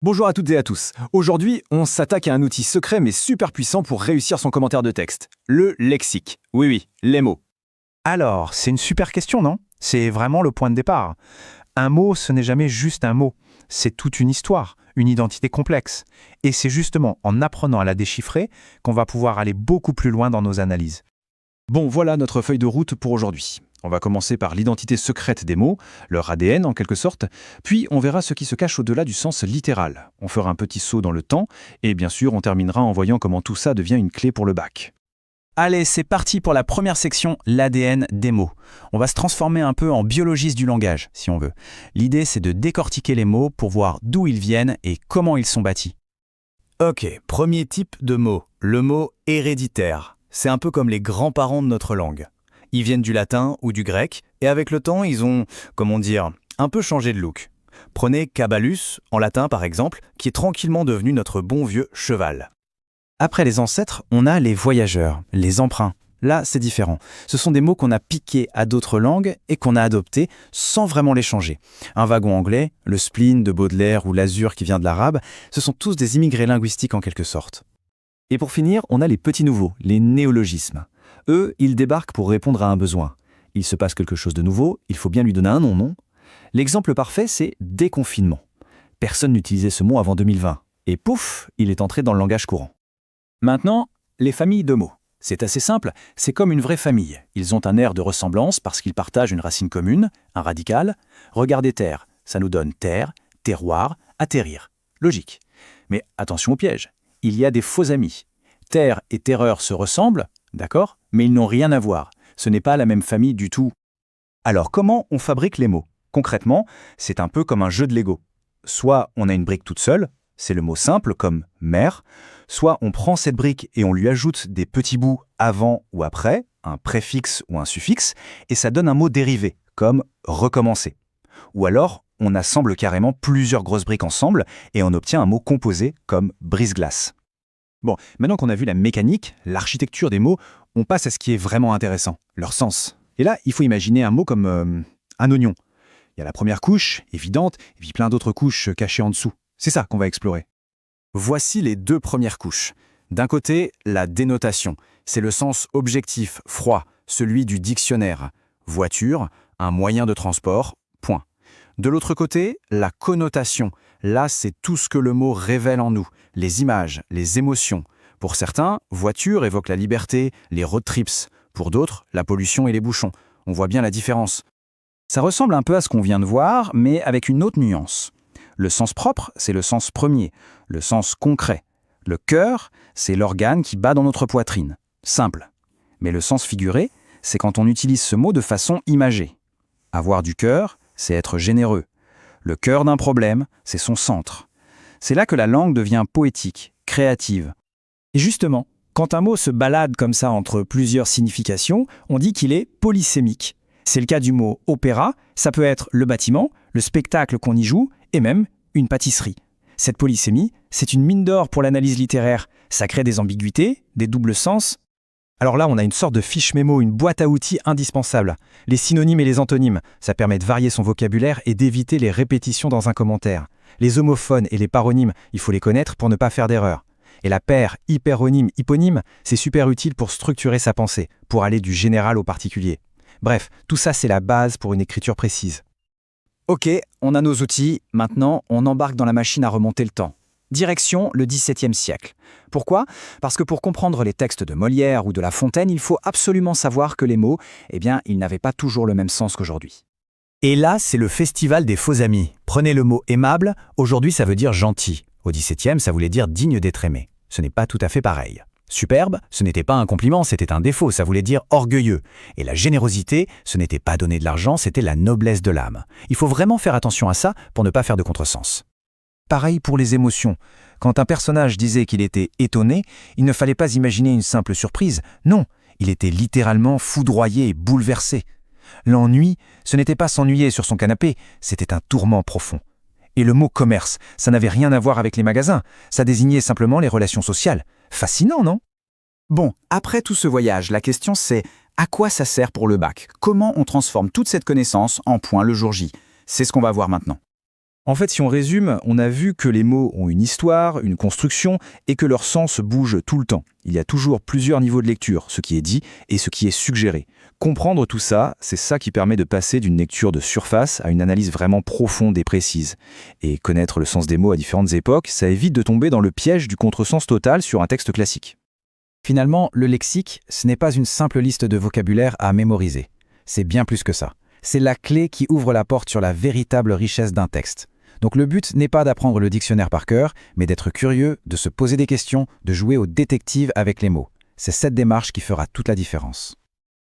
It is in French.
Bonjour à toutes et à tous. Aujourd'hui, on s'attaque à un outil secret mais super puissant pour réussir son commentaire de texte. Le lexique. Oui, les mots. Alors, c'est une super question, non? C'est vraiment le point de départ. Un mot, ce n'est jamais juste un mot. C'est toute une histoire, une identité complexe. Et c'est justement en apprenant à la déchiffrer qu'on va pouvoir aller beaucoup plus loin dans nos analyses. Bon, voilà notre feuille de route pour aujourd'hui. On va commencer par l'identité secrète des mots, leur ADN en quelque sorte, puis on verra ce qui se cache au-delà du sens littéral. On fera un petit saut dans le temps, et bien sûr on terminera en voyant comment tout ça devient une clé pour le bac. Allez, c'est parti pour la première section, l'ADN des mots. On va se transformer un peu en biologiste du langage, si on veut. L'idée, c'est de décortiquer les mots pour voir d'où ils viennent et comment ils sont bâtis. Ok, premier type de mot, le mot héréditaire. C'est un peu comme les grands-parents de notre langue. Ils viennent du latin ou du grec, et avec le temps, ils ont, un peu changé de look. Prenez caballus, en latin par exemple, qui est tranquillement devenu notre bon vieux cheval. Après les ancêtres, on a les voyageurs, les emprunts. Là, c'est différent. Ce sont des mots qu'on a piqués à d'autres langues et qu'on a adoptés sans vraiment les changer. Un wagon anglais, le spleen de Baudelaire ou l'azur qui vient de l'arabe, ce sont tous des immigrés linguistiques en quelque sorte. Et pour finir, on a les petits nouveaux, les néologismes. Eux, ils débarquent pour répondre à un besoin. Il se passe quelque chose de nouveau, il faut bien lui donner un nom, non? L'exemple parfait, c'est déconfinement. Personne n'utilisait ce mot avant 2020. Et pouf, il est entré dans le langage courant. Maintenant, les familles de mots. C'est assez simple, c'est comme une vraie famille. Ils ont un air de ressemblance parce qu'ils partagent une racine commune, un radical. Regardez terre, ça nous donne terre, terroir, atterrir. Logique. Mais attention au piège, il y a des faux amis. Terre et terreur se ressemblent, d'accord, mais ils n'ont rien à voir. Ce n'est pas la même famille du tout. Alors, comment on fabrique les mots? Concrètement, c'est un peu comme un jeu de Lego. Soit on a une brique toute seule, c'est le mot simple comme « mère », soit on prend cette brique et on lui ajoute des petits bouts avant ou après, un préfixe ou un suffixe, et ça donne un mot dérivé, comme « recommencer ». Ou alors, on assemble carrément plusieurs grosses briques ensemble et on obtient un mot composé comme « brise-glace ». Bon, maintenant qu'on a vu la mécanique, l'architecture des mots, on passe à ce qui est vraiment intéressant, leur sens. Et là, il faut imaginer un mot comme un oignon. Il y a la première couche, évidente, et puis plein d'autres couches cachées en dessous. C'est ça qu'on va explorer. Voici les deux premières couches. D'un côté, la dénotation. C'est le sens objectif, froid, celui du dictionnaire. Voiture, un moyen de transport, point. De l'autre côté, la connotation. Là, c'est tout ce que le mot révèle en nous. Les images, les émotions. Pour certains, voiture évoque la liberté, les road trips. Pour d'autres, la pollution et les bouchons. On voit bien la différence. Ça ressemble un peu à ce qu'on vient de voir, mais avec une autre nuance. Le sens propre, c'est le sens premier, le sens concret. Le cœur, c'est l'organe qui bat dans notre poitrine. Simple. Mais le sens figuré, c'est quand on utilise ce mot de façon imagée. Avoir du cœur, c'est être généreux. Le cœur d'un problème, c'est son centre. C'est là que la langue devient poétique, créative. Et justement, quand un mot se balade comme ça entre plusieurs significations, on dit qu'il est polysémique. C'est le cas du mot opéra, ça peut être le bâtiment, le spectacle qu'on y joue, et même une pâtisserie. Cette polysémie, c'est une mine d'or pour l'analyse littéraire. Ça crée des ambiguïtés, des doubles sens. Alors là, on a une sorte de fiche mémo, une boîte à outils indispensable. Les synonymes et les antonymes, ça permet de varier son vocabulaire et d'éviter les répétitions dans un commentaire. Les homophones et les paronymes, il faut les connaître pour ne pas faire d'erreur. Et la paire hyperonyme, hyponyme, c'est super utile pour structurer sa pensée, pour aller du général au particulier. Bref, tout ça, c'est la base pour une écriture précise. Ok, on a nos outils, maintenant on embarque dans la machine à remonter le temps. Direction le XVIIe siècle. Pourquoi? Parce que pour comprendre les textes de Molière ou de La Fontaine, il faut absolument savoir que les mots, ils n'avaient pas toujours le même sens qu'aujourd'hui. Et là, c'est le festival des faux amis. Prenez le mot aimable, aujourd'hui ça veut dire gentil. Au XVIIe, ça voulait dire digne d'être aimé. Ce n'est pas tout à fait pareil. Superbe, ce n'était pas un compliment, c'était un défaut, ça voulait dire orgueilleux. Et la générosité, ce n'était pas donner de l'argent, c'était la noblesse de l'âme. Il faut vraiment faire attention à ça pour ne pas faire de contresens. Pareil pour les émotions. Quand un personnage disait qu'il était étonné, il ne fallait pas imaginer une simple surprise. Non, il était littéralement foudroyé et bouleversé. L'ennui, ce n'était pas s'ennuyer sur son canapé, c'était un tourment profond. Et le mot commerce, ça n'avait rien à voir avec les magasins, ça désignait simplement les relations sociales. Fascinant, non? Bon, après tout ce voyage, la question c'est à quoi ça sert pour le bac? Comment on transforme toute cette connaissance en points le jour J? C'est ce qu'on va voir maintenant. En fait, si on résume, on a vu que les mots ont une histoire, une construction, et que leur sens bouge tout le temps. Il y a toujours plusieurs niveaux de lecture, ce qui est dit et ce qui est suggéré. Comprendre tout ça, c'est ça qui permet de passer d'une lecture de surface à une analyse vraiment profonde et précise. Et connaître le sens des mots à différentes époques, ça évite de tomber dans le piège du contresens total sur un texte classique. Finalement, le lexique, ce n'est pas une simple liste de vocabulaire à mémoriser. C'est bien plus que ça. C'est la clé qui ouvre la porte sur la véritable richesse d'un texte. Donc le but n'est pas d'apprendre le dictionnaire par cœur, mais d'être curieux, de se poser des questions, de jouer au détective avec les mots. C'est cette démarche qui fera toute la différence.